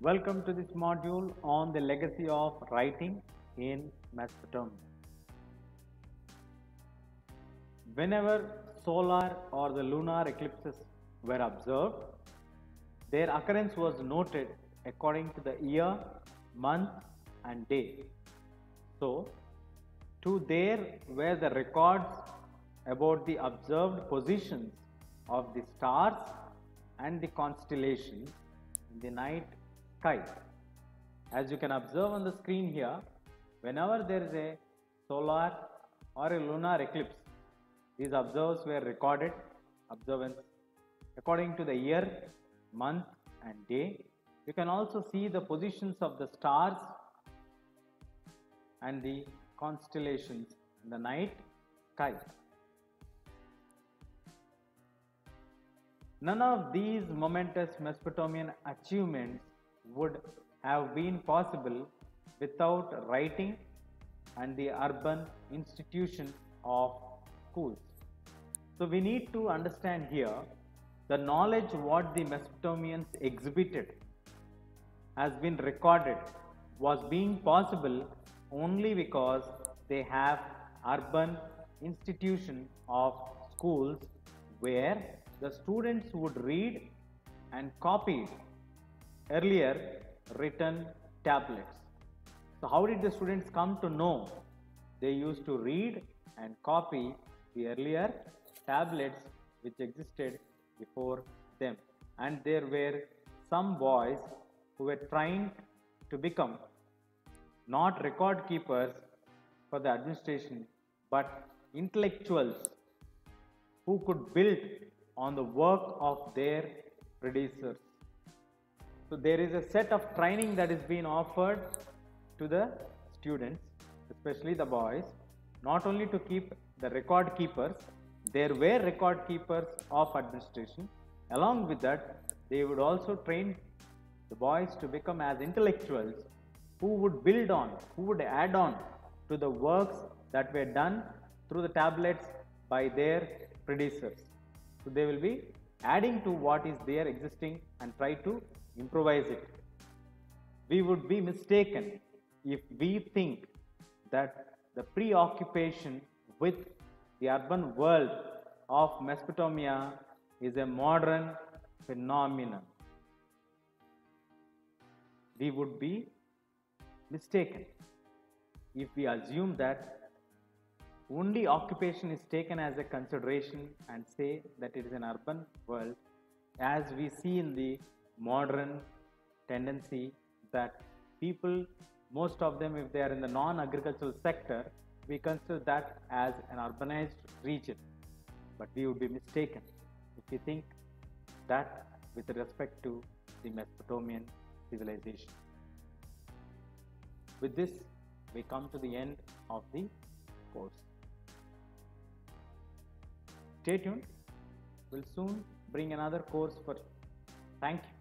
Welcome to this module on the legacy of writing in Mesopotamia. Whenever solar or the lunar eclipses were observed, their occurrence was noted according to the year, month, and day. So, there were the records about the observed positions of the stars and the constellations in the night sky. As you can observe on the screen here, whenever there is a solar or a lunar eclipse, these observers were recorded, observance according to the year, month, and day. You can also see the positions of the stars and the constellations in the night sky. None of these momentous Mesopotamian achievements would have been possible without writing and the urban institution of schools. So we need to understand here the knowledge what the Mesopotamians exhibited has been recorded was being possible only because they have urban institution of schools where the students would read and copy earlier written tablets. So how did the students come to know? They used to read and copy the earlier tablets which existed before them, and there were some boys who were trying to become not record keepers for the administration but intellectuals who could build on the work of their predecessors. So there is a set of training that is being offered to the students, especially the boys, not only to keep the record keepers. There were record keepers of administration. Along with that, they would also train the boys to become as intellectuals who would build on, who would add on to the works that were done through the tablets by their predecessors. So they will be adding to what is there existing and try to improvise it. We would be mistaken if we think that the preoccupation with the urban world of Mesopotamia is a modern phenomenon. We would be mistaken if we assume that only occupation is taken as a consideration and say that it is an urban world, as we see in the modern tendency that people, most of them, if they are in the non-agricultural sector, we consider that as an urbanized region. But we would be mistaken if we think that with respect to the Mesopotamian civilization. With this, we come to the end of the course. Stay tuned. We'll soon bring another course for you. Thank you.